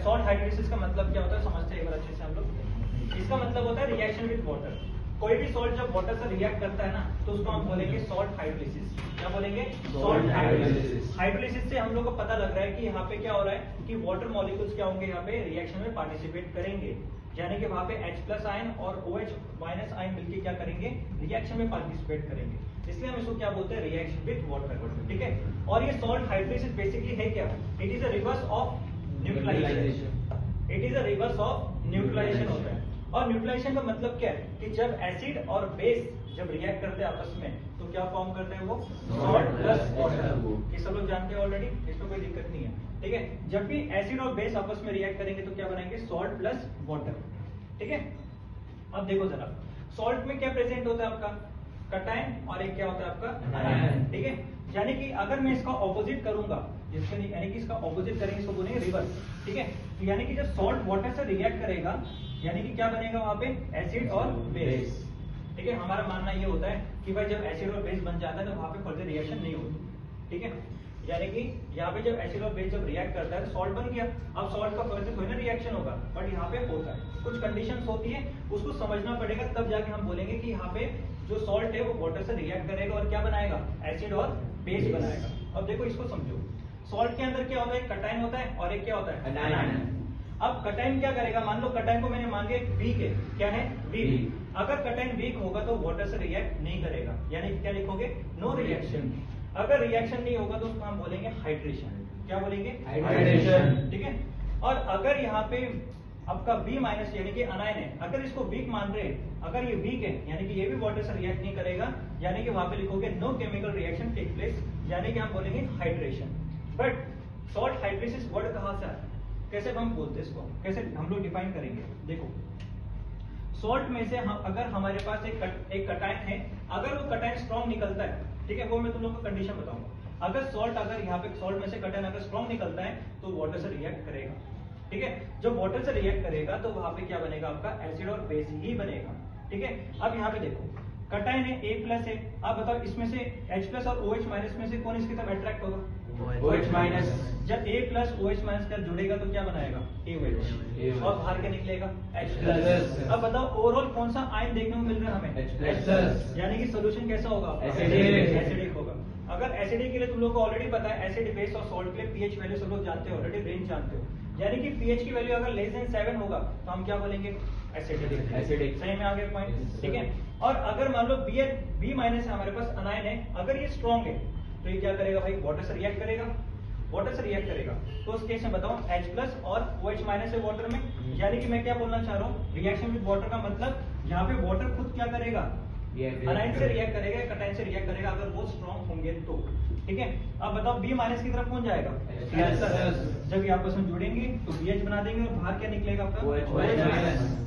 Salt hydrolysis का मतलब क्या होता है समझते हैं एक बार अच्छे से हम लोग। इसका मतलब होता है रिएक्शन विद वाटर। कोई भी सॉल्ट जब वाटर से रिएक्ट करता है ना तो उसको हम बोलेंगे सॉल्ट हाइड्रोलिसिस। क्या बोलेंगे? Salt hydrolysis. हाइड्रोलिसिस से हम लोग को पता लग रहा है कि यहाँ पे क्या हो रहा है कि वाटर मॉलिक्यूल्स क्या होंगे, यहाँ पे रिएक्शन में पार्टिसिपेट करेंगे, यानी कि वहां पे H+ आयन और OH- आयन मिलकर क्या करेंगे, रिएक्शन में पार्टिसिपेट करेंगे। इसलिए हम इसको क्या बोलते हैं, रिएक्शन विद वाटर। ठीक है। और ये सॉल्ट हाइड्रोलिसिस बेसिकली है क्या? It is a reverse of neutralisation. It is a reverse of neutralisation होता है। और न्यूट्रलाइजेशन का मतलब क्या है कि जब एसिड और बेस जब रिएक्ट करते हैं आपस में तो क्या फॉर्म करते हैं वो, सॉल्ट प्लस वाटर। ये सब लोग जानते हैं ऑलरेडी, इसमें कोई दिक्कत नहीं है। ठीक है। जब भी एसिड और बेस आपस में रिएक्ट करेंगे तो क्या बनाएंगे, सॉल्ट प्लस वाटर। ठीक है। अब देखो जरा, सॉल्ट में क्या प्रेजेंट होता है आपका, कटायन, और एक क्या होता है आपका आयन। ठीक है। यानी कि अगर मैं इसका ऑपोजिट करूंगा, जिसके यानी कि इसका ऑपोजिट करेंगे इसको बोलेंगे रिवर्स। ठीक है। तो यानी कि जब सॉल्ट वाटर से रिएक्ट करेगा यानी कि क्या बनेगा वहां पे, एसिड और बेस। ठीक है। हमारा मानना ये होता है कि भाई जब एसिड और बेस बन जाता है तो वहां पे फर्दर रिएक्शन नहीं होती। ठीक है। यानी कि यहाँ पे जब एसिड और बेस जब रिएक्ट करता है तो सॉल्ट बन गया। अब सॉल्ट का फर्दर थोड़ी ना रिएक्शन होगा, बट यहाँ पे होता है। कुछ कंडीशंस होती है, उसको समझना पड़ेगा, तब जाके हम बोलेंगे कि यहाँ पे जो सॉल्ट है वो वाटर से रिएक्ट करेगा और क्या बनाएगा, एसिड और बेस बनाएगा। अब देखो इसको समझो, सॉल्ट के अंदर क्या होता है, कटायन होता है और एक क्या होता है, आयन। अब कटायन क्या करेगा, मान लो कटायन को मैंने मान लिया वीक है, क्या है, वीक। अगर कटायन वीक होगा तो वाटर से रिएक्ट नहीं करेगा, यानी क्या लिखोगे, नो रिएक्शन। अगर रिएक्शन नहीं होगा तो उसको हम बोलेंगे हाइड्रेशन। क्या बोलेंगे, हाइड्रेशन। ठीक है। और अगर यहाँ पे आपका B- यानी कि अनायन है, अगर इसको वीक मान रहे हैं, अगर ये वीक है यानी कि ये भी वाटर से रिएक्ट नहीं करेगा, यानी कि वहां पे लिखोगे no chemical reaction take place, यानी कि हम बोलेंगे hydration. But salt hydrolysis word कहां से आया, कैसे हम बोलते हैं इसको, कैसे हम लोग डिफाइन करेंगे। देखो सॉल्ट में से अगर हमारे पास एक कटायन है, अगर वो कटायन स्ट्रॉन्ग निकलता है, ठीक है, वो मैं तुम लोग को कंडीशन बताऊंगा। अगर यहाँ पे सॉल्ट में से कटायन अगर स्ट्रॉन्ग निकलता है तो वाटर से रिएक्ट करेगा। ठीक है। जब वाटर से रिएक्ट करेगा तो वहां पे क्या बनेगा, आपका एसिड और बेस ही बनेगा। ठीक है। अब यहाँ पे देखो कटायन है A+ है, आप बताओ इसमें से H+ और OH- में से कौन इसकी तरफ अट्रैक्ट होगा, OH-। जब A+ OH- का जुड़ेगा तो क्या बनाएगा, AOH, और बाहर क्या निकलेगा, H+। अब बताओ ओवरऑल कौन सा आयन देखने को मिल रहा है हमें, H+, यानी कि सोल्यूशन कैसा होगा, एसिडिक होगा। अगर एसिडिक के लिए तुम लोग को ऑलरेडी पता है, एसिड बेस और सॉल्ट के लिए पीएच वैल्यू सब लोग जानते हो ऑलरेडी, रेंज जानते हो, यानी कि पीएच की वैल्यू अगर लेस देन 7 होगा तो हम क्या बोलेंगे, एसिडिक। सही में आ गया पॉइंट। ठीक है। और अगर मान लो B- है हमारे पास अनायन है, अगर ये स्ट्रॉन्ग है तो ये क्या करेगा भाई, वाटर से रिएक्ट करेगा, वाटर से रिएक्ट करेगा। तो उस केस में बताओ H+ और OH- है वाटर में, यानी कि मैं क्या बोलना चाह रहा हूँ, रिएक्शन विद वाटर का मतलब यहाँ पे वाटर खुद क्या करेगा, अनायन से रिएक्ट करेगा, कटायन से रिएक्ट करेगा, अगर वो स्ट्रॉन्ग होंगे तो। ठीक है। अब बताओ B- की तरफ कौन जाएगा, जब ये आपस में जुड़ेंगे तो BH बना देंगे और बाहर क्या निकलेगा आपका, OH-।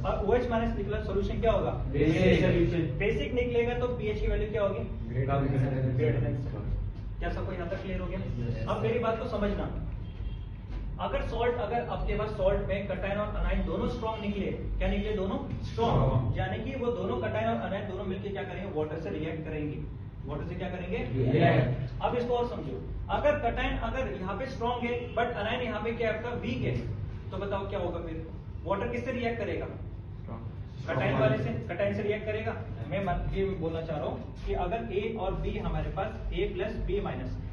और OH- निकला, सोल्यूशन क्या होगा, बेसिक निकलेगा, तो pH की वैल्यू क्या होगी, क्या सबको यहाँ तक क्लियर हो गया। अब मेरी बात को समझना, अगर आपके पास सॉल्ट में कटायन और अनायन दोनों स्ट्रॉन्ग निकले, क्या निकले, दोनों स्ट्रॉन्ग, यानी कि वो दोनों कटायन और अनायन दोनों मिलकर क्या करेंगे, वाटर से रिएक्ट करेंगे, वाटर से क्या करेंगे, रिएक्ट। अब इसको और समझो, अगर कटायन अगर यहाँ पे स्ट्रॉन्ग है बट अनायन यहाँ पे क्या आपका वीक है, तो बताओ क्या होगा फिर, वाटर किससे रिएक्ट करेगा, कटायन वाले से, कटायन से रिएक्ट करेगा। मैं ये बोलना चाह रहा हूँ कि अगर A और B हमारे पास A+ B-,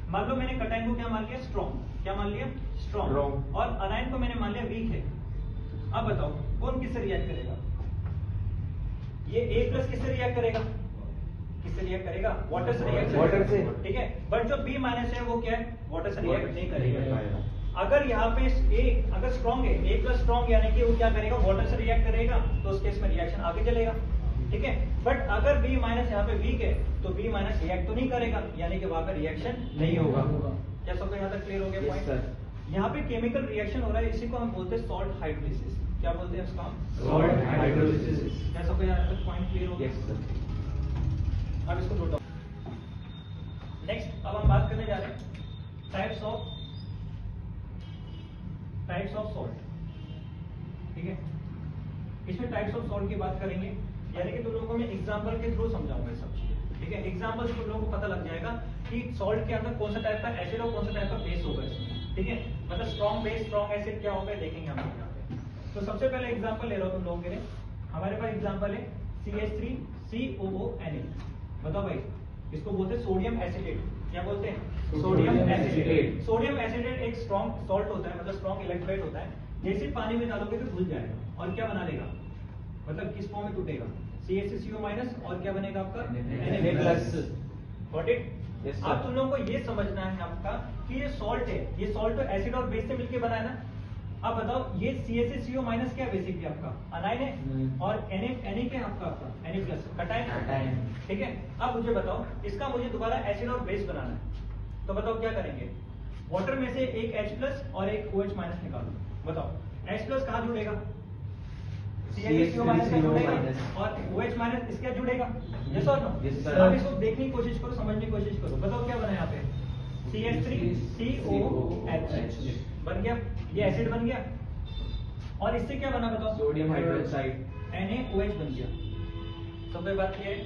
मान लो मैंने कटायन को क्या मान लिया, स्ट्रॉन्ग, क्या मान लिया, स्ट्रॉन्ग, और अनायन को मैंने मान लिया वीक है। अब बताओ कौन किससे रिएक्ट करेगा, ये A+ किससे रिएक्ट करेगा, किससे रिएक्ट करेगा, वाटर से रिएक्ट करेगा, वाटर से। ठीक है। बट जो B- है वो क्या है, वाटर से रिएक्ट नहीं करेगा। अगर यहाँ पे A अगर स्ट्रॉन्ग है, A+ स्ट्रॉन्ग, यानी कि वो क्या करेगा, वाटर से रिएक्ट करेगा, तो उस केस में रिएक्शन आगे चलेगा। ठीक है। बट अगर B- यहाँ पे वीक है तो B- रिएक्ट तो नहीं करेगा, यानी कि वहां पे रिएक्शन नहीं होगा। क्या सबको यहाँ तक क्लियर हो गया पॉइंट। यहाँ पे केमिकल रिएक्शन हो रहा है, इसी को हम बोलते हैं सॉल्ट हाइड्रोलिसिस। क्या बोलते हैं उसका, सॉल्ट हाइड्रोलिसिस। क्या सबको यहाँ तक पॉइंट क्लियर हो गया। अब इसको नोट डाउन। नेक्स्ट अब हम बात करने जा रहे हैं टाइप्स ऑफ सॉल्ट। ठीक है। इसमें टाइप्स ऑफ सॉल्ट की बात करेंगे, यानी कि तुम लोगों को मैं एग्जांपल के थ्रू समझाऊंगा सब चीजें। ठीक है। एग्जांपल से तुम लोगों को पता लग जाएगा कि सॉल्ट के अंदर कौन सा टाइप का एसिड और कौन सा टाइप का बेस होगा इसमें। ठीक है। मतलब स्ट्रॉन्ग बेस स्ट्रॉन्ग एसिड क्या होगा देखेंगे हम यहाँ पे। तो सबसे पहले एग्जांपल ले रहा हूँ तुम लोगों के लिए। हमारे पास एग्जांपल है CH3COONA। बताओ भाई, इसको बोलते हैं सोडियम एसिटेट। क्या बोलते हैं? Sodium acetate. सोडियम एसिटेट एक स्ट्रॉन्ग सॉल्ट होता है, मतलब स्ट्रॉन्ग इलेक्ट्रोलाइट होता है। जैसे पानी में डालोगे तो घुल जाएगा और क्या बना लेगा, मतलब किस फॉर्म में टूटेगा, CH3CO- और क्या बनेगा आपका Na+। Got it? अब तुम लोगों को ये समझना है आपका कि ये सॉल्ट है, ये सॉल्ट तो एसिड और बेस से मिलकर बना है ना। अब बताओ ये CH3CO- क्या बेसिकली आपका अनायन है और Na क्या आपका Na+ कटायन। ठीक है, अब मुझे बताओ इसका मुझे दोबारा एसिड और बेस बनाना है, तो बताओ क्या करेंगे। वाटर में से एक H+ और एक OH- निकालो। बताओ H+ कहाँ जुड़ेगा, CH3CO- का जुड़ेगा और OH- इसके जुड़ेगा। यस और नो? अब इसको देखने की कोशिश करो, समझने की कोशिश करो। बताओ क्या बना यहाँ पे, CH3COH बन गया, ये एसिड बन गया। और इससे क्या बना बताओ, सोडियम हाइड्रोक्साइड NaOH बन गया। सब कोई बात क्लियर है?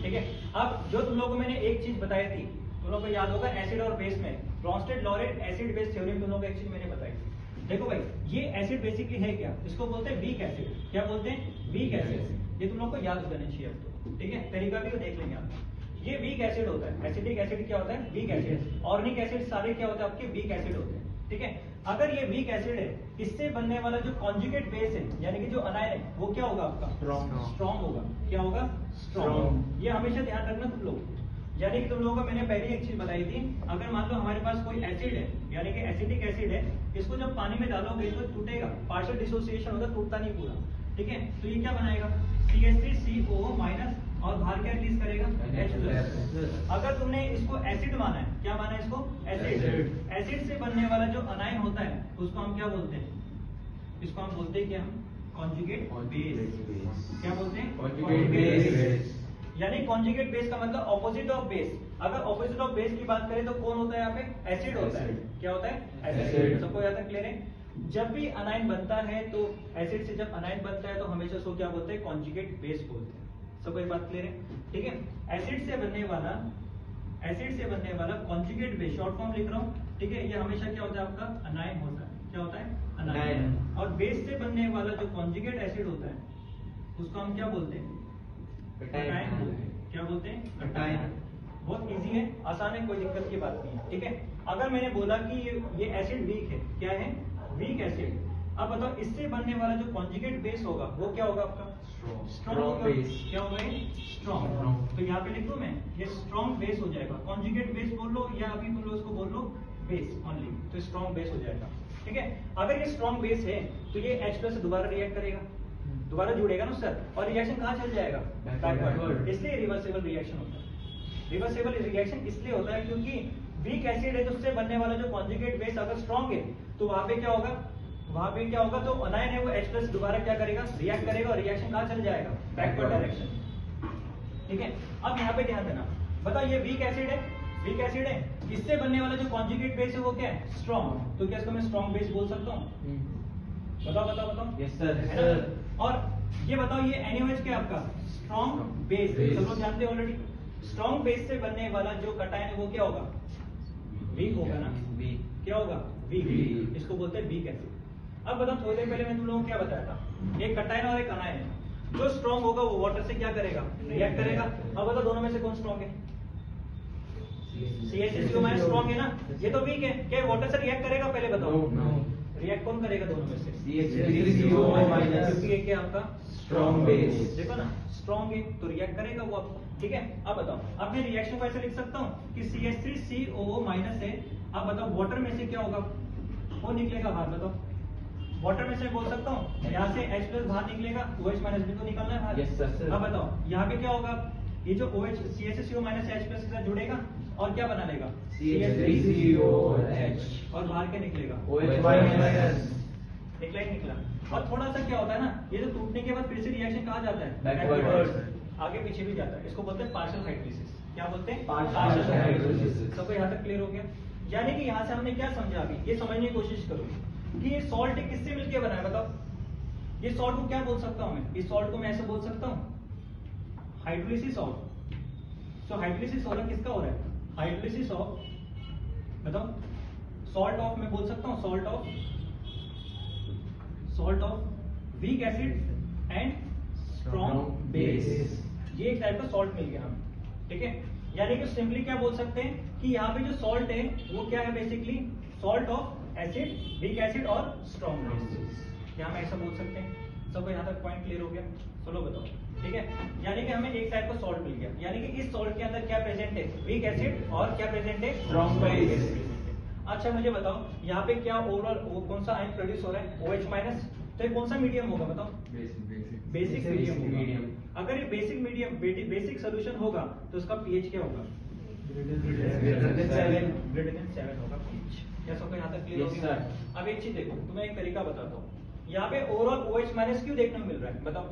ठीक है, अब जो तुम लोगों को मैंने एक चीज बताई थी, तुम लोगों को याद होगा एसिड और बेस में Brønsted laureate acid Bayes theorem तुम लोगों को एक चीज मैंने बताई थी। देखो भाई, ये एसिड बेसिकली है क्या, इसको बोलते हैं वीक एसिड। क्या बोलते हैं? Weak acid. ये तुम लोग को याद हो जाना चाहिए अब तो। ठीक है, तरीका भी तो देख लेंगे आप। ये वीक एसिड होता है। एसिडिक एसिड क्या होता है, वीक एसिड। ऑर्गेनिक एसिड सारे क्या होते हैं आपके, वीक एसिड होते हैं। ठीक है, अगर ये वीक एसिड है, इससे बनने वाला जो कॉन्जुगेट बेस है यानी कि जो अनायन है वो क्या होगा आपका, स्ट्रॉन्ग होगा। क्या होगा, स्ट्रॉन्ग। ये हमेशा ध्यान रखना तुम लोग। यानी कि तुम लोगों को मैंने पहले एक चीज बताई थी, अगर मान लो हमारे पास कोई एसिड है यानी कि एसिडिक एसिड है, इसको जब पानी में डालोगे तो टूटेगा, पार्शियल डिसोसिएशन होगा, टूटता नहीं पूरा। ठीक है, तो ये क्या बनाएगा, CH3CO- और बाहर क्या रिलीज करेगा, H+। अगर तुमने इसको एसिड माना है, क्या माना है इसको, एसिड। एसिड से बनने वाला जो अनायन होता है उसको हम क्या बोलते हैं, इसको हम बोलते हैं कि हम कॉन्जुगेट बेस। क्या बोलते हैं, कॉन्जुगेट बेस। यानी कॉन्जुगेट बेस का मतलब ऑपोजिट ऑफ बेस। अगर ऑपोजिट ऑफ बेस की बात करें तो कौन होता है यहाँ पे, एसिड होता है। क्या होता है, एसिड। सबको याद है, क्लियर है? जब भी अनायन बनता है तो एसिड से जब अनायन बनता है तो हमेशा उसको क्या बोलते हैं, कॉन्जुगेट बेस बोलते हैं। सबको एक बात क्लियर है? ठीक है, एसिड से बनने वाला कॉन्जुगेट बेस, शॉर्ट फॉर्म लिख रहा हूँ। ठीक है, ये हमेशा क्या होता है आपका, अनायन होता है। क्या होता है, अनायन। और बेस से बनने वाला जो कॉन्जुगेट एसिड होता है उसको हम क्या बोलते हैं, कटायन बोलते हैं। क्या बोलते हैं, कटायन। बहुत इजी है, आसान है, कोई दिक्कत की बात नहीं है। ठीक है, अगर मैंने बोला कि ये एसिड वीक है, क्या है, वीक एसिड। अब बताओ इससे बनने वाला जो कॉन्जुगेट बेस होगा वो क्या होगा आपका, स्ट्रॉन्ग बेस। क्या होगा, स्ट्रॉन्ग। तो यहाँ पे लिख दूं मैं, ये स्ट्रॉन्ग बेस हो जाएगा। कॉन्जुगेट बेस बोल लो या अभी तुम लोग इसको बोल लो बेस ओनली, तो स्ट्रॉन्ग बेस हो जाएगा। ठीक है, अगर ये स्ट्रॉन्ग बेस है तो ये H+ से दोबारा रिएक्ट करेगा, दोबारा जुड़ेगा ना सर, और रिएक्शन कहाँ चल जाएगा, बैकवर्ड। इसलिए रिवर्सेबल रिएक्शन होता है। रिवर्सेबल रिएक्शन इसलिए होता है क्योंकि वीक एसिड है तो उससे बनने वाला जो कॉन्जुगेट बेस अगर स्ट्रॉन्ग है तो वहां पे क्या होगा, तो अनायन है वो H+ दोबारा क्या करेगा, रिएक्ट करेगा, और रिएक्शन कहाँ चल जाएगा, बैकवर्ड डायरेक्शन। ठीक है, अब यहाँ पे ध्यान देना। बताओ ये वीक एसिड है, इससे बनने वाला जो कॉन्जुगेट बेस है वो क्या है, स्ट्रॉन्ग। तो क्या इसको मैं स्ट्रॉन्ग बेस बोल सकता हूँ, बताओ। Yes sir. और ये बताओ ये NaOH क्या आपका, स्ट्रॉन्ग बेस। सब लोग जानते हैं ऑलरेडी। स्ट्रॉन्ग बेस से बनने वाला जो कटायन है वो क्या होगा, वीक होगा ना, क्या होगा, वीक। इसको बोलते हैं वीक एसिड। अब बताओ, थोड़ी देर पहले मैं तुम लोगों को क्या बताया था, एक कटायन और एक अनायन है। जो स्ट्रॉन्ग होगा वो वाटर से क्या करेगा, रिएक्ट करेगा। अब बताओ दोनों में से कौन स्ट्रॉन्ग है, CH3CO- स्ट्रॉन्ग है ना, ये तो वीक है। क्या वाटर से रिएक्ट करेगा, पहले बताओ। रिएक्ट कौन करेगा दोनों में से, CH3CO- क्योंकि ये क्या आपका स्ट्रॉन्ग बेस। देखो ना, स्ट्रॉन्ग है तो रिएक्ट करेगा वो आपको। ठीक है, अब बताओ, अब मैं रिएक्शन को ऐसे लिख सकता हूँ कि CH3COO- है। अब बताओ वाटर में से क्या होगा, वो निकलेगा बाहर। बताओ वाटर में से बोल सकता हूँ, यहाँ से H+ बाहर निकलेगा, OH- भी तो निकलना है बाहर। Yes, sir. अब बताओ यहाँ पे क्या होगा, ये जो OH CH3CO- H+ के साथ जुड़ेगा और क्या बना लेगा, CH3COH और बाहर क्या निकलेगा, OH-। निकला ही निकला। और थोड़ा सा क्या होता है ना, ये जो टूटने के बाद फिर से रिएक्शन कहाँ जाता है, बैकवर्ड। आगे पीछे भी जाता है। इसको बोलते हैं पार्शियल हाइड्रोलिसिस। क्या बोलते हैं, पार्शियल हाइड्रोलिसिस। सबको यहाँ तक क्लियर हो गया? यानी कि यहाँ से हमने क्या समझा, अभी ये समझने की कोशिश करो कि ये सॉल्ट किससे मिलकर बना है। बताओ ये सॉल्ट को क्या बोल सकता हूँ मैं, इस सॉल्ट को मैं ऐसे बोल सकता हूँ हाइड्रोलिसिस ऑफ। सो हाइड्रोलिसिस हो रहा किसका हो रहा है, हाइड्रोलिसिस ऑफ, बताओ सॉल्ट ऑफ मैं बोल सकता हूँ salt of weak acid and strong base. ये एक टाइप का सॉल्ट मिल गया हमें, ठीक है। यानी कि सिंपली क्या बोल सकते हैं कि यहाँ पे जो सॉल्ट है वो क्या है, basically salt of acid, weak acid और स्ट्रॉन्ग बेस। यहाँ हम ऐसा बोल सकते हैं। सबको यहाँ तक पॉइंट क्लियर हो गया? चलो बताओ, ठीक है। यानी कि हमें एक टाइप का सॉल्ट मिल गया, यानी कि इस सॉल्ट के अंदर क्या प्रेजेंट है, वीक एसिड और क्या प्रेजेंट है, Strong base। अच्छा मुझे बताओ यहाँ पे क्या ओवरऑल कौन सा आयन प्रोड्यूस हो रहा है, OH माइनस। तो ये कौन सा मीडियम होगा बताओ? बेसिक मीडियम होगा। अगर ये बेसिक मीडियम बेसिक सोल्यूशन होगा तो उसका पीएच क्या होगा? ग्रेटर देन 7 होगा पीएच। क्या सबको यहाँ तक क्लियर हो गया? अब एक चीज देखो, तुम्हें एक तरीका बताता हूँ। यहाँ पे ओवरऑल OH माइनस क्यों देखने को मिल रहा है, बताओ,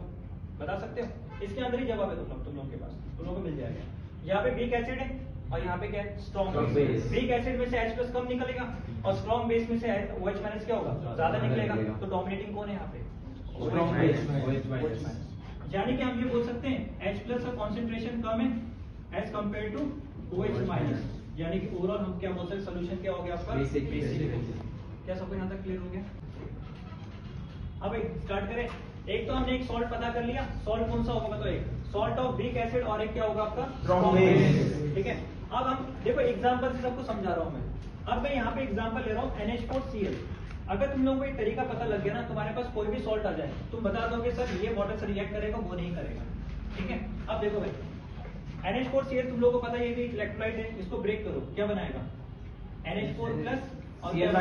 बता सकते हो? इसके अंदर ही जवाब है तुम लोगों के पास, तुम लोगों को मिल जाएगा। यहाँ पे वीक एसिड है और यहाँ पे क्या है, स्ट्रॉन्ग बेस। वीक एसिड में से H+ कम निकलेगा और स्ट्रॉन्ग बेस में से OH माइनस क्या होगा, ज्यादा निकलेगा। तो डोमिनेटिंग कौन है यहाँ पे? Strong base, OH minus। यानी कि हम ये बोल सकते हैं H+ का कॉन्सेंट्रेशन कम है as compare to OH minus. यानी कि ओवरऑल हम क्या बोल सकते हैं, सोल्यूशन क्या हो गया आपका, बेसिक। क्या सबको यहाँ तक क्लियर हो गया? अब स्टार्ट करें। एक तो हमने एक सॉल्ट पता कर लिया, सॉल्ट कौन सा होगा बताओ? एक सॉल्ट ऑफ वीक एसिड और एक क्या होगा आपका, Strong base। ठीक है। अब हम देखो एग्जांपल से सबको समझा रहा हूं मैं। अब मैं यहाँ पे एग्जांपल ले रहा हूँ NH4Cl। अगर तुम लोगों को एक तरीका पता लग गया ना, तुम्हारे पास कोई भी सॉल्ट आ जाए, तुम बता दोगे सर ये वाटर से रिएक्ट करेगा, वो नहीं करेगा, ठीक है। अब देखो भाई NH4Cl तुम लोगों को पता है ये भी इलेक्ट्रोलाइट है, इसको ब्रेक करो, क्या बनाएगा, NH4+ और Cl-।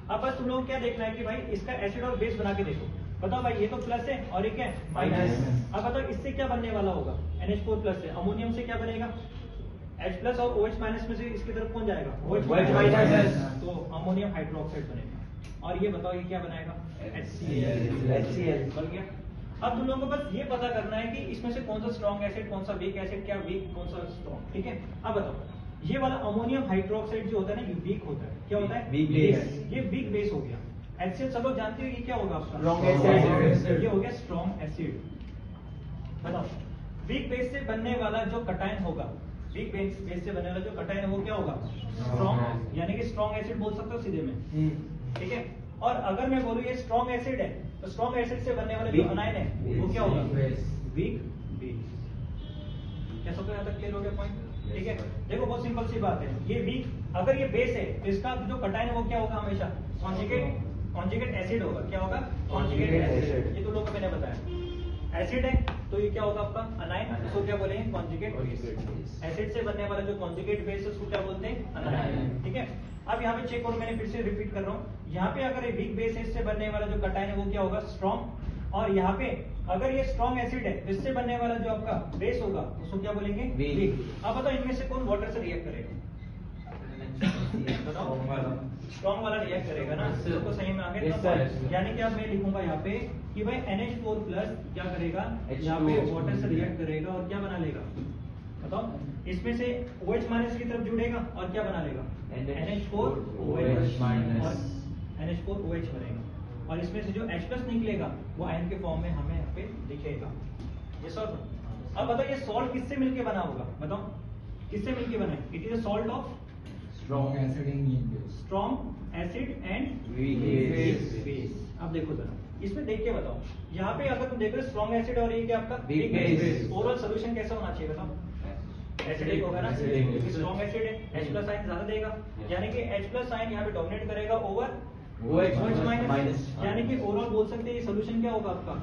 अब बस तुम लोगों को क्या देखना है कि भाई इसका एसिड और बेस बना के देखो। बताओ भाई ये तो प्लस है और ये क्या है, माइनस। अब बताओ इससे क्या बनने वाला होगा, NH4+ से अमोनियम से क्या बनेगा, H+ और OH माइनस में से इसकी तरफ कौन जाएगा, OH माइनस। तो अमोनियम हाइड्रोक्साइड बनेगा। और ये बताओ ये क्या बनाएगा, HCl बन गया। अब तुम लोगों को बस ये पता करना है कि इसमें से कौन सा स्ट्रॉन्ग एसिड, कौन सा वीक एसिड, क्या वीक कौन सा स्ट्रॉन्ग, ठीक है। अब बताओ ये वाला अमोनियम हाइड्रोक्साइड जो होता है ना, ये वीक होता है, क्या होता है, वीक बेस। ये वीक बेस हो गया। HCl सब लोग जानते हो ये क्या होगा आपका, Strong acid। ये हो गया स्ट्रॉन्ग एसिड। बताओ वीक बेस से बनने वाला जो कटायन होगा, वीक बेस से बनने वाला जो कटायन है वो क्या होगा, स्ट्रॉन्ग। यानी कि स्ट्रॉन्ग एसिड बोल सकते हो सीधे में, ठीक है। और अगर मैं बोलूँ ये स्ट्रॉन्ग एसिड है, तो स्ट्रॉन्ग एसिड से बनने वाला जो अनायन है वो क्या होगा, वीक बेस। क्या सबको यहाँ तक क्लियर हो गया पॉइंट, ठीक है। देखो बहुत सिंपल सी बात है, ये वीक अगर ये बेस है तो इसका जो कटायन है वो क्या होगा, हमेशा कॉन्जुगेट एसिड होगा। क्या होगा, कॉन्जुगेट एसिड। ये तो लोगों को मैंने बताया। एसिड है तो ये क्या होगा आपका अनायन, इसको क्या बोलेंगे, कॉन्जुगेट बेस। एसिड से बनने वाला जो कॉन्जुगेट बेस है उसको क्या बोलते हैं, अनायन, ठीक है। अब यहाँ पे चेक करो, मैंने फिर से रिपीट कर रहा हूँ। यहाँ पे अगर वीक बेस है, इससे बनने वाला जो कटायन है वो क्या होगा, स्ट्रॉन्ग। और यहाँ पे अगर ये स्ट्रॉन्ग एसिड है, इससे बनने वाला जो आपका बेस होगा उसको क्या बोलेंगे, वीक। अब बताओ इनमें से कौन वाटर से रिएक्ट करेगा, बताओ, स्ट्रॉन्ग वाला रिएक्ट करेगा ना, तो सही में आ गया। यानी कि अब मैं लिखूंगा यहाँ पे कि भाई NH4+ क्या करेगा, यहाँ पे वाटर से रिएक्ट करेगा और क्या बना लेगा, बताओ, इसमें से OH माइनस की तरफ जुड़ेगा और क्या बना लेगा, NH4OH माइनस, NH4OH बनेगा। और इसमें से जो H+ निकलेगा वो आयन के फॉर्म में हमें यहाँ पे दिखेगा। ये सॉल्ट। अब बताओ ये सॉल्ट किससे मिलके बना होगा, बताओ किससे मिलके बना है, it is a salt of Strong acid and weak base। Strong acid and Weak base. अब देखो जरा इसमें देख के बताओ, यहाँ पे अगर तुम देख रहे हो स्ट्रॉन्ग एसिड और ये क्या आपका Weak base। ओवरऑल सोल्यूशन कैसा होना चाहिए बताओ, एसिडिक होगा ना, Acidic। स्ट्रॉन्ग एसिड है, H+ आयन ज्यादा देगा, यानी कि H+ आयन यहाँ पे डोमिनेट करेगा ओवर OH माइनस। यानी कि ओवरऑल बोल सकते हैं ये सोल्यूशन क्या होगा आपका,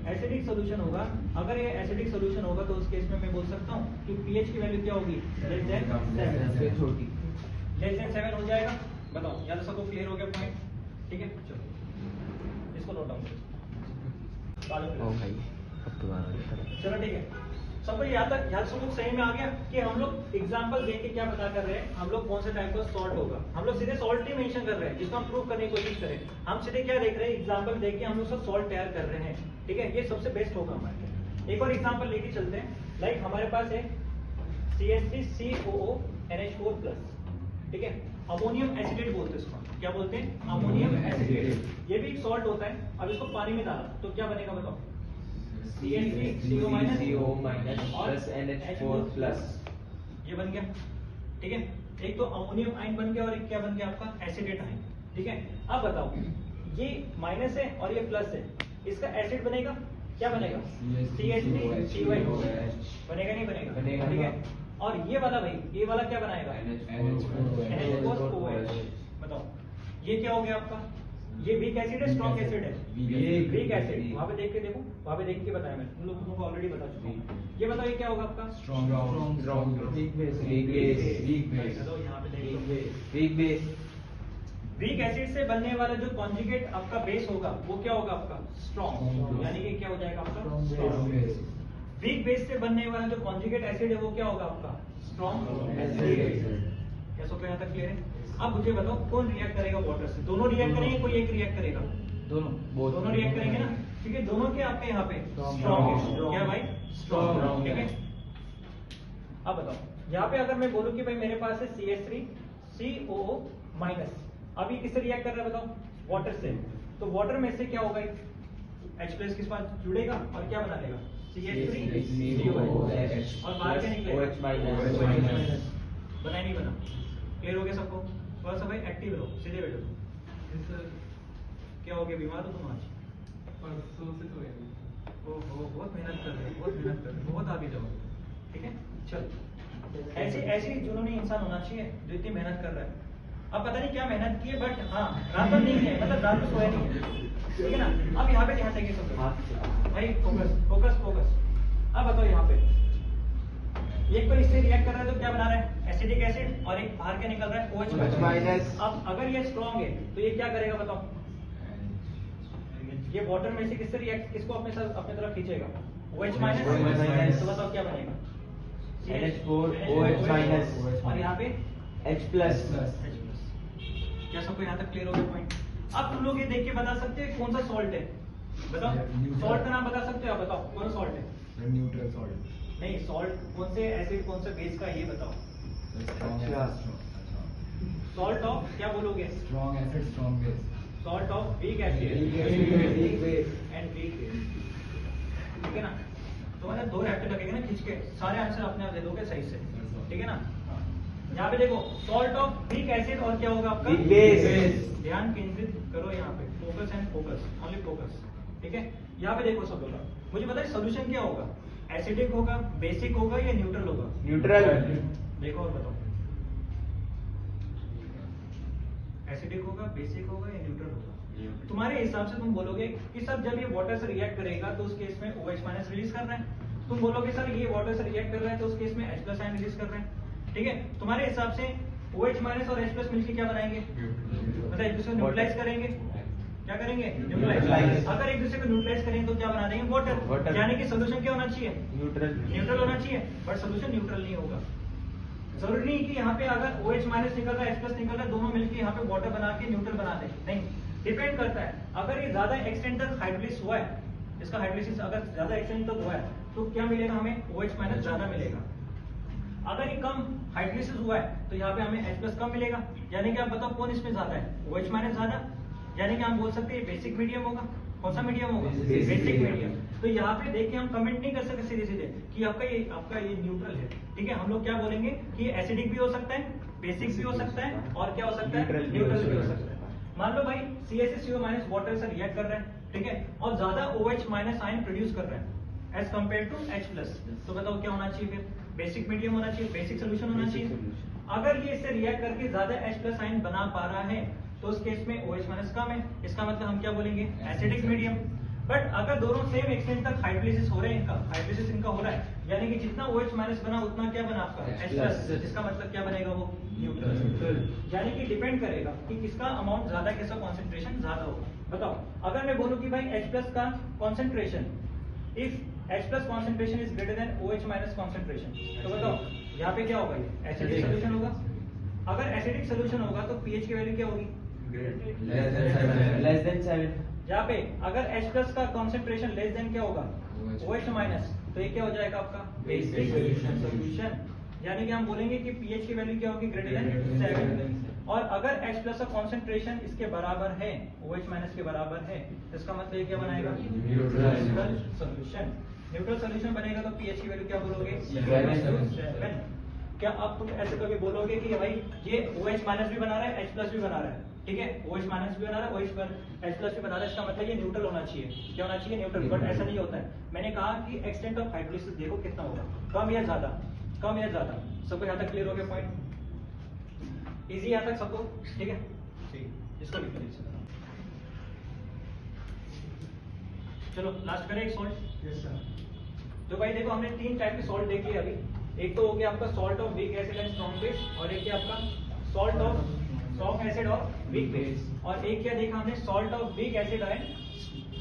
एसिडिक सोल्यूशन होगा। अगर ये एसिडिक सोल्यूशन होगा तो उस केस में मैं बोल सकता हूँ कि पीएच की वैल्यू क्या होगी, लेस देन 7 हो जाएगा। बताओ यहाँ सबको क्लियर हो गया पॉइंट, ठीक है। चलो इसको नोट डाउन करो। चलो ठीक है, सबको यहाँ सबको सही में आ गया कि हम लोग एग्जांपल देख के क्या पता कर रहे हैं, हम लोग कौन से टाइप का सॉल्ट होगा। हम लोग सीधे सॉल्ट ही मेंशन कर रहे हैं जिसको हम प्रूव करने की कोशिश करें। हम सीधे क्या देख रहे हैं, एग्जांपल देख के हम लोग सब सॉल्ट तैयार कर रहे हैं, ठीक है। ये सबसे बेस्ट होगा हमारे लिए। एक और एग्जांपल लेके चलते हैं। लाइक हमारे पास है CH3COO NH4+, ठीक है। अमोनियम एसिडेट बोलते हैं इसको, क्या बोलते हैं, अमोनियम एसिडेट। ये भी एक सॉल्ट होता है। अब इसको पानी में डाला तो क्या बनेगा बताओ, CH3CO- CO- plus NH4+। ये बन गया, ठीक है। एक तो अमोनियम आयन बन गया और एक क्या बन गया आपका एसिडेट आयन। ठीक है, अब बताओ ये माइनस है और ये प्लस है, इसका एसिड बनेगा, क्या बनेगा? CH3COH बनेगा, नहीं बनेगा? बनेगा। ठीक है, और ये वाला भाई, ये वाला क्या बनाएगा? NH4OH। बताओ ये क्या हो गया आपका? ये वीक एसिड है, स्ट्रॉन्ग एसिड है? Weak acid. वहां पे देख के देखो, वहां पे देख के बताया मैंने, तुम लोगों को ऑलरेडी बता चुका हूं। ये बताओ ये क्या होगा आपका? Strong weak base चलो यहाँ पे देखो, weak base वीक एसिड से बनने वाला जो कॉन्जुगेट आपका बेस होगा वो क्या होगा आपका? स्ट्रॉन्ग, यानी कि क्या हो जाएगा आपका? स्ट्रॉन्ग। वीक बेस से बनने वाला जो कॉन्जुगेट एसिड है वो क्या होगा आपका? Strong acid. क्या सब यहाँ तक क्लियर है? अब मुझे बताओ कौन रिएक्ट करेगा वाटर से? दोनों रिएक्ट करेंगे, कोई एक रिएक्ट करेगा? दोनों रिएक्ट करेंगे ना, क्योंकि दोनों के आपके यहाँ पे स्ट्रॉन्ग है। क्या भाई? स्ट्रॉन्ग। ठीक है, अब बताओ यहाँ पे अगर मैं बोलूं कि भाई मेरे पास है CH3COO माइनस, अभी किससे रिएक्ट कर रहा है बताओ? वाटर से। तो वाटर में से क्या होगा? H प्लस किस पास जुड़ेगा और क्या बना लेगा? CH3COH। और बाहर क्या निकलेगा? OH minus. बना नहीं बना? क्लियर हो गया सबको? थोड़ा सा भाई एक्टिव रहो, सीधे बैठो। क्या हो गया, बीमार हो तुम आज? ओहो, बहुत मेहनत कर रहे हो, बहुत मेहनत कर रहे हो, बहुत आगे जाओ। ठीक है, चल ऐसी जुनूनी इंसान होना चाहिए जो इतनी मेहनत कर रहा है। अब पता नहीं क्या मेहनत की है, बट हाँ रात तो नहीं है, मतलब रात तो सोया नहीं है। ठीक है ना? अब यहाँ पे ध्यान देंगे सब लोग भाई, फोकस फोकस फोकस। अब बताओ यहाँ पे एक तो इससे रिएक्ट कर रहा है तो क्या बना रहा है? एसिडिक एसिड, और एक बाहर क्या निकल रहा है? OH minus. अब अगर ये स्ट्रॉन्ग है तो ये क्या करेगा बताओ? ये वाटर में से किससे रिएक्ट, किसको अपने साथ अपने तरफ खींचेगा? OH minus. तो बताओ क्या बनेगा? NH4OH minus. और यहाँ पे H प्लस। क्या सबको यहाँ तक क्लियर हो गया पॉइंट? अब तुम लोग ये देख के बता सकते हो कौन सा सॉल्ट है? बताओ, सॉल्ट का नाम बता सकते हो आप? बताओ कौन सॉल्ट है? Neutral salt. नहीं, सॉल्ट कौन से एसिड कौन सा बेस का, ये बताओ। सॉल्ट ऑफ क्या बोलोगे? Strong acid, strong base. Salt of weak acid Weak base। And weak base. ठीक है ना? तो मैंने 2 रैप्टर लगेंगे ना खींच के, सारे आंसर अपने आप दे दोगे सही से। ठीक है ना? यहाँ पे देखो सॉल्ट ऑफ वीक एसिड और क्या होगा आपका? Weak base। ध्यान केंद्रित करो यहाँ पे, focus and focus, only focus. ठीक है, यहाँ पे देखो सब लोग, मुझे बताइए सोल्यूशन क्या होगा? एसिडिक होगा, बेसिक होगा या न्यूट्रल होगा? न्यूट्रल। देखो और बताओ, एसिडिक होगा, बेसिक होगा या न्यूट्रल होगा? तुम्हारे हिसाब से तुम बोलोगे कि सर जब ये वाटर से रिएक्ट करेगा तो उस केस में OH माइनस रिलीज कर रहा है। तुम बोलोगे सर ये वाटर से रिएक्ट कर रहा है तो उस केस में H प्लस आयन रिलीज कर रहे हैं। ठीक है, तुम्हारे हिसाब से OH माइनस और H प्लस मिलकर क्या बनाएंगे? मतलब एक दूसरे को न्यूट्रलाइज करेंगे। क्या करेंगे? न्यूट्रलाइज। अगर एक दूसरे को न्यूट्रलाइज करेंगे तो क्या बना देंगे? वाटर। यानी कि सोल्यूशन क्या होना चाहिए? न्यूट्रल होना चाहिए, बट सोल्यूशन न्यूट्रल नहीं होगा। जरूरी नहीं कि यहाँ पे अगर OH माइनस निकल रहा है, H प्लस निकल रहा है, दोनों मिलकर यहाँ पे वाटर बना के न्यूट्रल बना दे, नहीं। डिपेंड करता है, अगर ये ज्यादा एक्सटेंट तक हाइड्रोलिसिस हुआ है, इसका हाइड्रोलिसिस अगर ज्यादा एक्सटेंट तक हुआ है तो क्या मिलेगा हमें? OH माइनस ज्यादा मिलेगा। अगर ये कम हाइड्रोलिसिस हुआ है तो यहाँ पे हमें H प्लस कम मिलेगा। यानी कि आप बताओ कौन इसमें ज्यादा है? OH माइनस ज्यादा। यानी कि हम बोल सकते हैं बेसिक मीडियम होगा। कौन सा मीडियम होगा? Basic medium. तो यहाँ पे देखिए हम कमेंट नहीं कर सकते सीधे सीधे कि आपका ये न्यूट्रल है। ठीक है, हम लोग क्या बोलेंगे कि ये एसिडिक भी हो सकता है, बेसिक भी हो सकता है, और क्या हो सकता है? न्यूट्रल भी हो सकता है। मान लो भाई CH3CO माइनस वाटर से रिएक्ट कर रहा है, ठीक है, और ज्यादा OH माइनस आयन प्रोड्यूस कर रहा है as compare to H plus. तो बताओ क्या होना चाहिए फिर? बेसिक मीडियम होना चाहिए, बेसिक सोल्यूशन होना चाहिए। अगर ये इससे रिएक्ट करके ज्यादा H प्लस आयन बना पा रहा है तो उस केस में OH माइनस कम है, इसका मतलब हम क्या बोलेंगे? Acidic medium. बट अगर दोनों सेम एक्सटेंट तक हाइड्रोलिसिस हो रहे हैं, हाइड्रोलिसिस इनका हो रहा है, यानी कि जितना OH माइनस बना उतना क्या बना आपका? H plus. इसका मतलब क्या बनेगा? वो न्यूट्रल। यानी कि डिपेंड करेगा कि किसका अमाउंट ज्यादा, किसका कॉन्सेंट्रेशन ज्यादा होगा। बताओ अगर मैं बोलूं कि भाई H प्लस का concentration, if H plus concentration is greater than OH minus concentration, तो बताओ यहाँ पे क्या होगा? एसिडिक सोल्यूशन होगा। अगर एसिडिक सोल्यूशन होगा तो pH की वैल्यू क्या होगी? Less than 7। यहाँ पे अगर H प्लस का कॉन्सेंट्रेशन लेस देन क्या होगा? OH माइनस, तो ये क्या हो जाएगा आपका? Basic solution. यानी कि हम बोलेंगे कि pH की वैल्यू क्या होगी? Greater than 7। और अगर H प्लस का कॉन्सेंट्रेशन इसके बराबर है, OH माइनस के बराबर है, तो इसका मतलब ये क्या बनाएगा? Neutral solution. न्यूट्रल सोल्यूशन बनेगा तो pH की वैल्यू क्या बोलोगे? 7। क्या अब तुम ऐसे कभी बोलोगे कि भाई ये OH माइनस भी बना रहा है, H प्लस भी बना रहा है, ठीक है, OH माइनस भी बना रहा है, OH पर H प्लस भी बना रहा है, इसका मतलब ये न्यूट्रल होना चाहिए, क्या होना चाहिए, न्यूट्रल। बट ऐसा नहीं होता है। मैंने कहा कि एक्सटेंट ऑफ हाइड्रोलिसिस देखो कितना होगा, कम या ज्यादा, कम या ज्यादा। सबको यहाँ तक क्लियर हो गया पॉइंट? इजी यहाँ तक सबको, ठीक है, ठीक, इसको लिख लीजिए। चलो लास्ट करें एक सॉल्ट। Yes, sir. तो भाई देखो हमने 3 टाइप के सॉल्ट देख लिए अभी। एक तो हो गया आपका salt of weak acid and strong base, और एक क्या आपका सॉल्ट ऑफ स्ट्रॉन्ग एसिड और वीक बेस, और एक क्या देखा हमने salt of weak acid and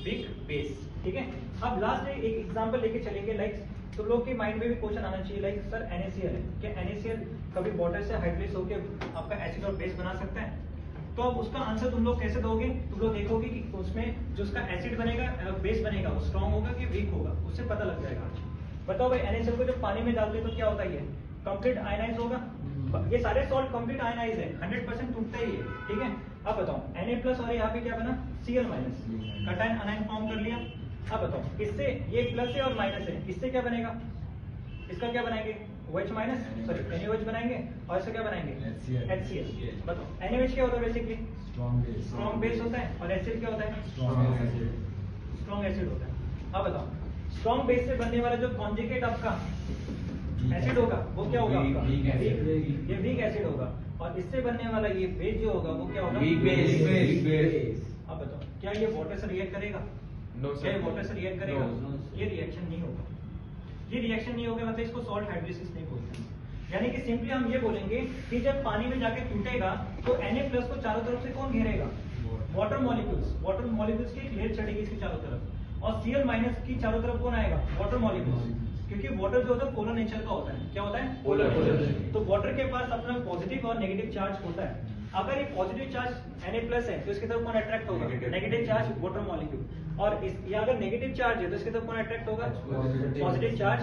weak base, ठीक है। अब लास्ट एक एग्जांपल लेके चलेंगे, लाइक तो लोग के माइंड में भी क्वेश्चन आना चाहिए, लाइक सर NaCl है, क्या NaCl कभी वाटर से हाइड्रेट होकर आपका एसिड और बेस बना सकता है? तो अब उसका आंसर तुम लोग कैसे दोगे? तुम लोग देखोगे कि उसमें जो उसका एसिड बनेगा, बेस बनेगा, वो स्ट्रॉन्ग होगा कि वीक होगा, उससे पता लग जाएगा। बताओ भाई NaCl को जब पानी में डालते हैं तो क्या होता है? ये कंप्लीट आयनाइज होगा। ये सारे सॉल्ट कंप्लीट आयनाइज है, 100% टूटता ही है, ठीक है। अब बताओ Na+ और यहाँ पे क्या बना Cl-, कटायन अनायन फॉर्म कर लिया। अब बताओ इससे ये प्लस है और माइनस है, इससे क्या बनेगा? इसका क्या बनाएंगे? OH माइनस, सॉरी NaOH बनाएंगे, और इससे क्या बनाएंगे? HCl। बताओ NaOH क्या होता है basically? Strong base. Strong base होता है, और HCl क्या होता है? Strong acid. स्ट्रॉन्ग एसिड होता है। अब बताओ स्ट्रॉन्ग बेस से बनने वाला जो कॉन्जुगेट आपका एसिड होगा वो क्या होगा आपका? Weak acid. ये वीक एसिड होगा, और इससे बनने वाला ये बेस जो होगा वो क्या होगा? Weak base. Weak base. अब बताओ क्या ये वाटर से रिएक्ट करेगा? No, क्या ये sir. वाटर से रिएक्ट करेगा? No, no, sir. ये रिएक्शन नहीं होगा। ये रिएक्शन नहीं होगा मतलब इसको सॉल्ट हाइड्रोलिसिस नहीं बोलते हैं। यानी कि सिंपली हम ये बोलेंगे कि जब पानी में जाके टूटेगा तो Na+ को चारों तरफ से कौन घेरेगा? वाटर मॉलिक्यूल्स की एक लेयर चढ़ेगी इसकी चारों तरफ, और Cl- की चारों तरफ कौन आएगा? वाटर मॉलिक्यूल्स, क्योंकि वाटर जो होता है पोलर नेचर का होता है। क्या होता है? Polar. तो वाटर के पास अपना पॉजिटिव और नेगेटिव चार्ज होता है। अगर ये पॉजिटिव चार्ज Na+ है तो इसकी तरफ कौन अट्रैक्ट होगा? नेगेटिव चार्ज वाटर मॉलिक्यूल, और या अगर नेगेटिव चार्ज है तो इसकी तरफ कौन अट्रैक्ट होगा? Positive charge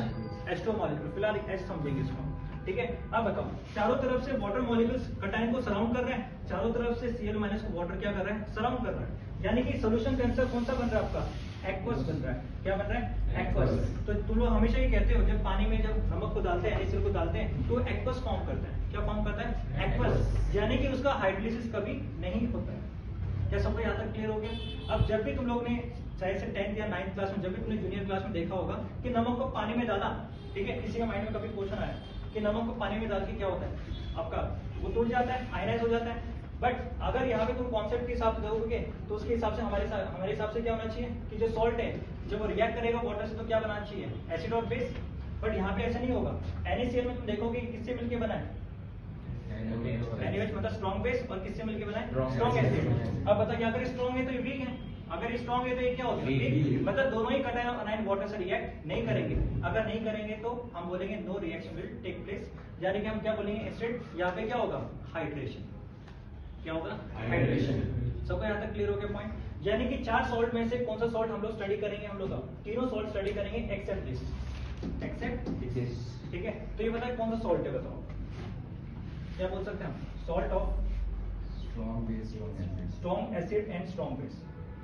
H2 molecule. फिलहाल H समझेंगे इसको, ठीक है। अब बताओ चारों तरफ से वाटर मॉलिक्यूल्स कटायन को सराउंड कर रहे हैं, चारों तरफ से Cl- को वाटर क्या कर रहा है? सराउंड कर रहा है। यानी कि सोल्यूशन का आंसर कौन सा बन रहा है आपका? एक्वस बन रहा है। क्या बन रहा है? एक्वस। तो तुम लोग हमेशा ये कहते हो जब पानी में जब नमक को डालते हैं, NaCl को डालते हैं तो एक्वस फॉर्म करता है। क्या फॉर्म करता है? एक्वस, यानी कि उसका हाइड्रोलिसिस कभी नहीं होता है। क्या सबको यहाँ तक क्लियर हो गया? अब जब भी तुम लोग ने चाहे से 10th या 9th क्लास में, जब भी तुमने जूनियर क्लास में देखा होगा कि नमक को पानी में डाला, ठीक है, किसी के माइंड में कभी क्वेश्चन आया कि नमक को पानी में डाल के क्या होता है आपका? वो टूट जाता है, आयनाइज हो जाता है। बट अगर यहाँ पे तुम कॉन्सेप्ट के हिसाब से देखोगे तो उसके हिसाब से हमारे हिसाब से क्या होना चाहिए कि जो सॉल्ट है जब वो रिएक्ट करेगा वाटर से तो क्या बनाना चाहिए? एसिड और बेस। बट यहाँ पे ऐसा नहीं होगा। NaCl में तुम देखोगे कि किससे मिलके बना है? NaOH मतलब स्ट्रॉन्ग बेस, और किससे मिलके बना है? Strong acid. अब बता क्या अगर स्ट्रॉन्ग है तो ये वीक है, अगर स्ट्रॉन्ग है तो ये क्या होगा? वीक। मतलब दोनों ही कटायन और अनायन वाटर से रिएक्ट नहीं करेंगे। अगर नहीं करेंगे तो हम बोलेंगे no reaction will take place, यानी कि हम क्या बोलेंगे? एसिड। यहाँ पे क्या होगा? हाइड्रेशन। क्या होगा? हाइड्रेशन। सबको यहाँ तक क्लियर हो गया पॉइंट? यानी कि 4 सॉल्ट में से कौन सा सॉल्ट हम लोग स्टडी करेंगे? हम लोग तीनों सॉल्ट स्टडी करेंगे एक्सेप्ट दिस, ठीक है। तो ये बताइए कौन सा सॉल्ट है? बताओ क्या बोल सकते हैं हम? Salt of Strong base, strong acid. Strong acid and strong base.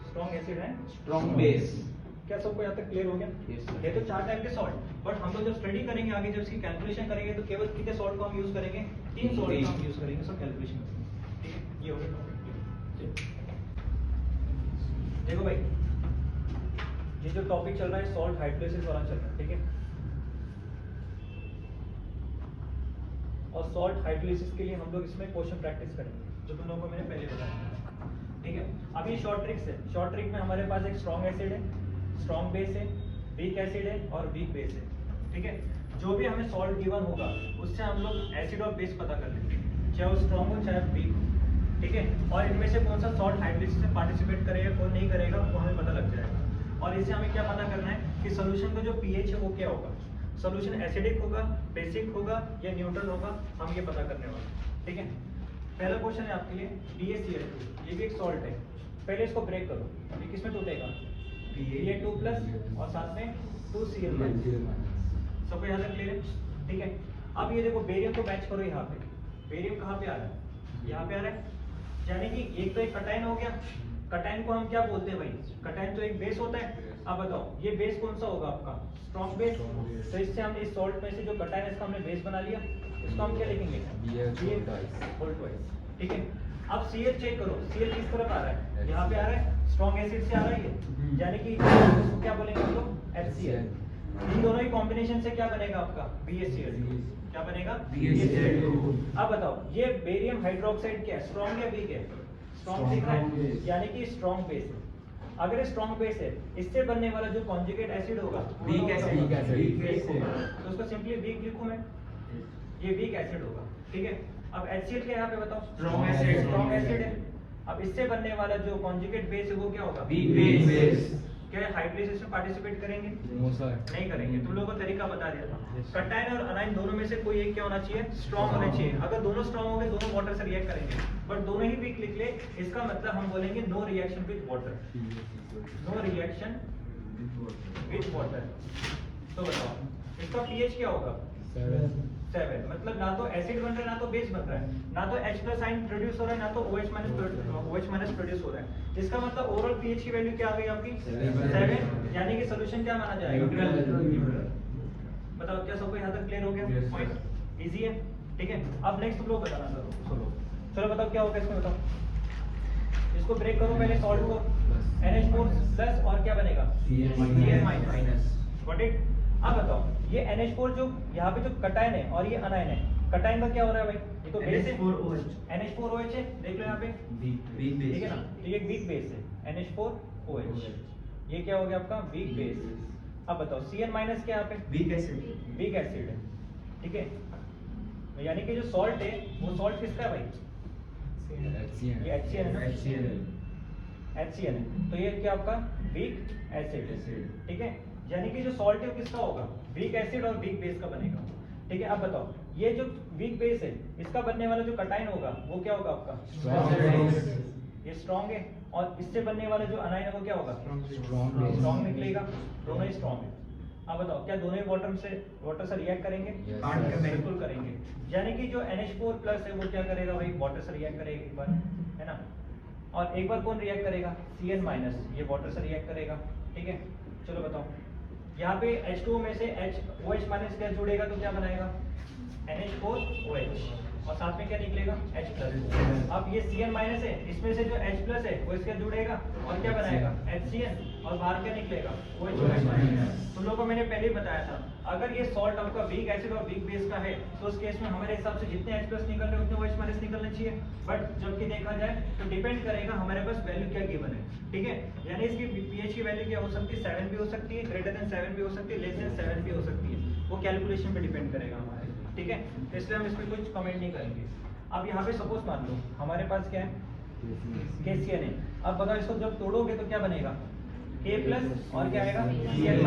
Strong acid and Strong base. क्या सबको यहाँ तक क्लियर हो गया? Yes, sir. ये तो 4 टाइप के सॉल्ट, बट हम लोग जब स्टडी करेंगे आगे, जब इसकी कैलकुलेशन करेंगे तो केवल कितने सॉल्ट को हम यूज करेंगे? 3 सॉल्ट को हम यूज करेंगे सब कैलकुलेशन में, ठीक है। ये हो गया टॉपिक। देखो भाई ये जो टॉपिक चल रहा है सॉल्ट हाइड्रोलिसिस वाला चल रहा है, ठीक है। और सॉल्ट हाइड्रोलिसिस के लिए हम लोग इसमें क्वेश्चन प्रैक्टिस करेंगे जो तुम लोगों को मैंने पहले बताया, ठीक है। अभी शॉर्ट ट्रिक्स है। शॉर्ट ट्रिक में हमारे पास एक स्ट्रॉन्ग एसिड है, स्ट्रॉन्ग बेस है, वीक एसिड है और वीक बेस है, ठीक है। जो भी हमें सॉल्ट गिवन होगा उससे हम लोग एसिड और बेस पता कर लेंगे, चाहे वो स्ट्रॉन्ग हो चाहे वीक हो, ठीक है। और इनमें से कौन सा सॉल्ट हाइड्रोलिसिस में पार्टिसिपेट करेगा कौन नहीं करेगा वो हमें पता लग जाएगा। और इससे हमें क्या पता करना है कि सोल्यूशन का जो पीएच है वो क्या होगा, सोल्यूशन एसिडिक होगा, बेसिक होगा या न्यूट्रल होगा, हम ये पता करने वाले हैं, ठीक है। पहला क्वेश्चन है आपके लिए BaCl2, ये भी एक सॉल्ट है। पहले इसको ब्रेक करो, ये किसमें टूटेगा? Pa2+ और साथ में 2Cl-। सबको यहाँ तक क्लियर है, ठीक है। अब ये देखो बेरियम को मैच करो यहाँ पे, बेरियम कहाँ पे आ रहा है? यहाँ पे आ रहा है, यानी कि एक तो एक कटायन हो गया। कटायन को हम क्या बोलते हैं भाई? कटायन तो एक बेस होता है। अब बताओ ये बेस कौन सा होगा आपका? Strong base. तो इससे हमने इस सॉल्ट में से जो कटायन है इसका हमने बेस बना लिया। इसको हम क्या लिखेंगे? BH whole twice. whole twice. ठीक है। अब CH चेक करो, CH किस तरफ आ रहा है? यहाँ पे आ रहा है, स्ट्रॉन्ग एसिड से आ रहा है ये, यानी कि इसको क्या बोलेंगे हम लोग? HCl। इन दोनों ही कॉम्बिनेशन से क्या बनेगा आपका? BHCl। क्या बनेगा? BHCl। अब बताओ, ये बेरियम हाइड्रोक्साइड क्या है? स्ट्रॉन्ग या वीक है? स्ट्रॉन्ग दिख रहा है, यानी कि स्ट्रॉन्ग बेस है। अगर स्ट्रॉन्ग बेस है, इससे बनने वाला जो कॉन्जुगेट एसिड होगा, Weak acid. वीक होगा। तो उसको सिंपली वीक लिखूं मैं, ये वीक एसिड होगा। ठीक है। अब HCl क्या है यहाँ पे बताओ? Strong acid. स्ट्रॉन्ग एसिड है। अब इससे बनने वाला जो कॉन्जुगेट बेस है वो क्या होगा? Weak base. क्या हाइड्रोलाइसिस में पार्टिसिपेट करेंगे? No sir. नहीं करेंगे। तुम लोगों को तरीका बता दिया था। कटायन और अनायन दोनों में से कोई एक क्या होना चाहिए? स्ट्रॉन्ग होना चाहिए। अगर दोनों स्ट्रॉन्ग होंगे, दोनों वाटर से रिएक्ट करेंगे। बट दोनों ही वीक लिख ले, इसका मतलब हम बोलेंगे no reaction with water. No reaction with water. तो बताओ, इसका pH क्या होगा? 7। मतलब ना तो एसिड बन रहा है, ना तो बेस बन रहा है, ना तो H+ आयन प्रोड्यूस हो रहा है, ना तो OH- प्रोड्यूस हो रहा है। इसका मतलब ओवरऑल pH की वैल्यू क्या आ गई आपकी? 7। यानी कि सॉल्यूशन क्या माना जाएगा? बताओ, क्या सबको यहाँ तक क्लियर हो गया? Yes, पॉइंट इजी है। ठीक है। अब नेक्स्ट तुम लोग बताना सर। चलो बताओ क्या होगा इसमें, बताओ। इसको ब्रेक करो पहले, सॉल्ट को। NH4 प्लस और क्या बनेगा? Cl minus. Got it. अब बताओ, ये NH4 जो यहाँ पे जो कटायन है और ये अनायन है, कटायन का क्या हो रहा है भाई? ये तो बेस है, NH4OH है, देख लो यहाँ पे, ठीक है ना? तो ये वीक बेस है, NH4OH। ये क्या हो गया आपका? Weak base. अब बताओ, Cl माइनस क्या यहाँ पे? वीक एसिड है। ठीक है। तो यानी कि जो सॉल्ट है, वो सॉल्ट किसका है भाई? ये HCl है ना? HCl है। तो ये क्या आपका? Weak acid. ठीक है। यानी कि जो सॉल्ट है वो किसका होगा? वीक एसिड और वीक बेस का बनेगा। ठीक है। अब बताओ, ये जो वीक बेस है, इसका बनने वाला जो कटायन होगा वो क्या होगा आपका? ये स्ट्रॉन्ग है। और इससे बनने वाला जो अनायन है वो क्या होगा? स्ट्रॉन्ग निकलेगा। दोनों ही स्ट्रॉन्ग है। अब बताओ, क्या दोनों ही वाटर से रिएक्ट करेंगे? Yes. बिल्कुल करेंगे। यानी कि जो NH4+ है वो क्या करेगा भाई? वाटर से रिएक्ट करेगा एक बार, है ना? और एक बार कौन रिएक्ट करेगा? Cl-, ये वाटर से रिएक्ट करेगा। ठीक है। चलो बताओ, यहाँ पे H2O में से OH- क्या जुड़ेगा तो क्या बनाएगा? NH4OH। और साथ में क्या निकलेगा? H+। अब ये Cl- है, इसमें से जो H+ है वो इसके जुड़ेगा और क्या बनाएगा? HCl। और बाहर क्या निकलेगा? OH-। तुम लोगों को मैंने पहले ही बताया था, अगर ये सॉल्ट आपका वीक एसिड और वीक बेस का है तो उस केस में हमारे हिसाब से जितने H+ निकल रहे हैं उतने OH- निकलने चाहिए। बट जबकि देखा जाए तो डिपेंड करेगा हमारे पास वैल्यू क्या गिवन है। ठीक है। यानी इसकी pH की वैल्यू क्या हो सकती है? 7 भी हो सकती है, ग्रेटर देन 7 भी हो सकती है, लेस देन 7 भी हो सकती है। वो कैलकुलेशन पे डिपेंड करेगा हमारे। ठीक है। तो इसलिए हम इस पर कुछ कमेंट नहीं करेंगे। अब यहाँ पे सपोज मान लो हमारे पास क्या है? KCl है। अब बताओ, इसको जब तोड़ोगे तो क्या बनेगा? K+ और क्या आएगा? Cl-।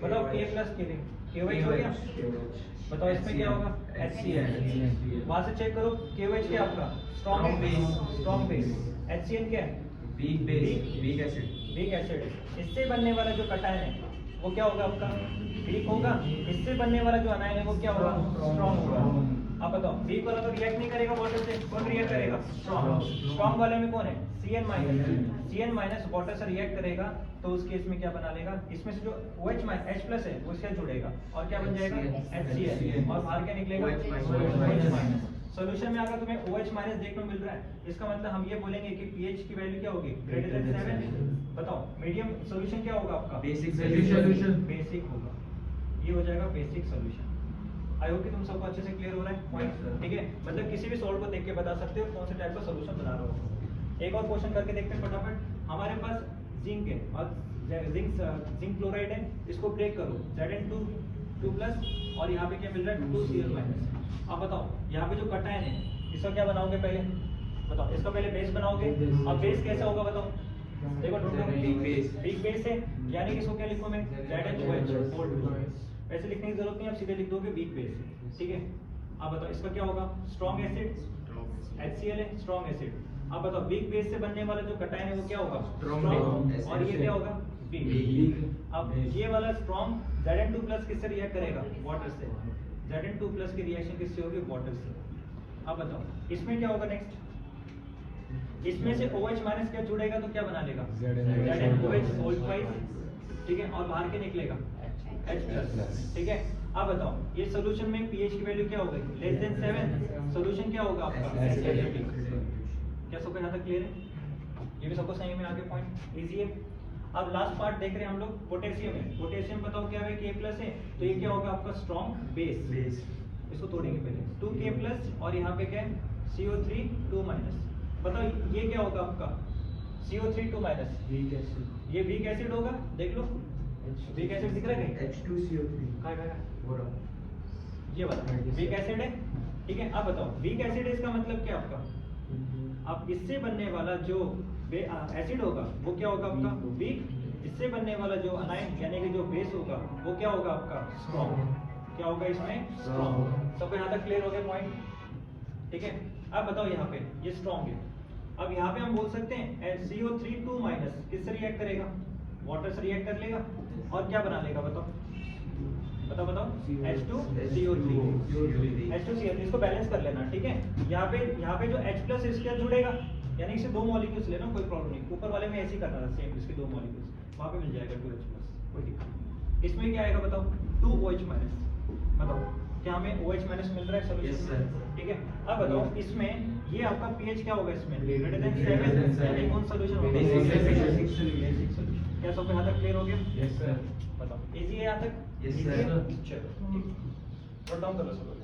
बताओ, K+ के लिए KOH हो गया। बताओ इसमें क्या होगा? HCl। वहां से चेक करो, KOH क्या आपका? Strong base. HCl क्या है? Weak acid. इससे बनने वाला जो कटायन है वो क्या होगा आपका? वीक होगा। इससे बनने वाला जो अनायन है वो क्या होगा? स्ट्रॉन्ग होगा। अब बताओ, वीक वाला तो रिएक्ट नहीं करेगा वाटर से, कौन रिएक्ट करेगा? स्ट्रॉन्ग वाले में कौन है? Cl-। वाटर से रिएक्ट करेगा तो उस केस में क्या बना लेगा? इसमें से जो H+ है वो इससे जुड़ेगा और क्या बन जाएगा? HCl। और बाहर क्या निकलेगा? OH-। सॉल्यूशन में अगर तुम्हें OH- देखने को मिल रहा है, इसका मतलब हम ये बोलेंगे कि pH की वैल्यू क्या होगी? Greater than 7। बताओ, मीडियम सॉल्यूशन क्या होगा आपका? Basic solution. बेसिक होगा। ये हो जाएगा बेसिक सॉल्यूशन। आई होप कि तुम सबको अच्छे से क्लियर हो रहा है पॉइंट। ठीक है। मतलब किसी भी सॉल्ट को देख के बता सकते हो कौन से टाइप का सॉल्यूशन बना रहे हो। एक और क्वेश्चन करके देखते हैं फटाफट। हमारे पास जिंक है और जिंक क्लोराइड है, इसको ब्रेक करो, Zn2+ और यहाँ पे क्या मिल रहा है? 2Cl-। अब बताओ, यहाँ पे जो कटायन है इसका क्या बनाओगे पहले? बताओ, इसका पहले बेस बनाओगे। अब बेस कैसा होगा बताओ? देखो, वीक बेस है, यानी कि इसको क्या लिखूं मैं? ZnOH। वैसे लिखने की जरूरत नहीं, आप सीधे लिख दोगे वीक बेस है। ठीक है। अब बताओ, इसका क्या होगा? Strong acid. HCl है, स्ट्रॉन्ग एसिड। अब बताओ, वीक बेस से बनने वाला जो कटायन है वो क्या होगा? स्ट्रॉन्ग। और ये क्या होगा? वीक। अब ये वाला स्ट्रॉन्ग Zn2+ किससे रिएक्ट करेगा? वाटर से। Zn2+ की रिएक्शन किससे होगी? वाटर से। अब बताओ, इसमें क्या होगा नेक्स्ट? इसमें से OH- क्या जुड़ेगा तो क्या बना लेगा? ZnOH whole twice. ठीक है। और बाहर के निकलेगा? H+। ठीक है। अब बताओ ये सोल्यूशन में pH की वैल्यू क्या हो गई, लेस देन 7, सोल्यूशन क्या होगा आपका Acidic. क्या सबको यहाँ तक क्लियर है? ये भी सबको सही में आगे पॉइंट इजी है। अब लास्ट पार्ट देख रहे हैं हम लोग, पोटेशियम है। पोटेशियम बताओ क्या है, K+ है, तो ये क्या होगा आपका स्ट्रॉन्ग बेस। इसको तोड़ेंगे पहले, 2K+ और यहाँ पे क्या है CO3 2-। बताओ ये क्या होगा आपका CO3 2-। ये वीक एसिड होगा, देख लो वीक एसिड दिख रहा है कहीं? H2CO3. कहाँ? ये वाला वीक एसिड है, ठीक है। अब बताओ वीक एसिड है, इसका मतलब क्या आपका, अब इससे बनने वाला जो एसिड होगा वो क्या होगा आपका वीक, इससे बनने वाला जो अनाइन यानी कि जो बेस होगा वो क्या होगा आपका स्ट्रॉन्ग। क्या होगा इसमें स्ट्रॉन्ग। सबको यहाँ तक क्लियर हो गया पॉइंट, ठीक है। अब बताओ यहाँ पे ये स्ट्रॉन्ग है, अब यहाँ पे हम बोल सकते हैं CO3 2- किससे रिएक्ट करेगा, वाटर से रिएक्ट कर लेगा और क्या बना लेगा बताओ H2CO3, इसको बैलेंस कर लेना, ठीक है। यहाँ पे जो H+ इसके साथ जुड़ेगा, यानी इसे 2 मॉलिक्यूल्स लेना, कोई प्रॉब्लम नहीं। ऊपर वाले में ऐसे ही करना था सेम, इसके 2 मॉलिक्यूल्स वहाँ पे मिल जाएगा 2H+, कोई दिक्कत नहीं। इसमें क्या आएगा बताओ 2OH-, बताओ क्या हमें OH- मिल रहा है सोल्यूशन में, ठीक है। अब बताओ इसमें ये आपका pH क्या होगा इसमें, ग्रेटर देन 7, यानी कौन सोल्यूशन होगा, बेसिक सोल्यूशन। क्या सबको यहाँ तक क्लियर हो गया? Yes sir. बताओ इजी है यहाँ तक? Yes, Easy है? sir. चलो ठीक, नोट डाउन कर लो सब।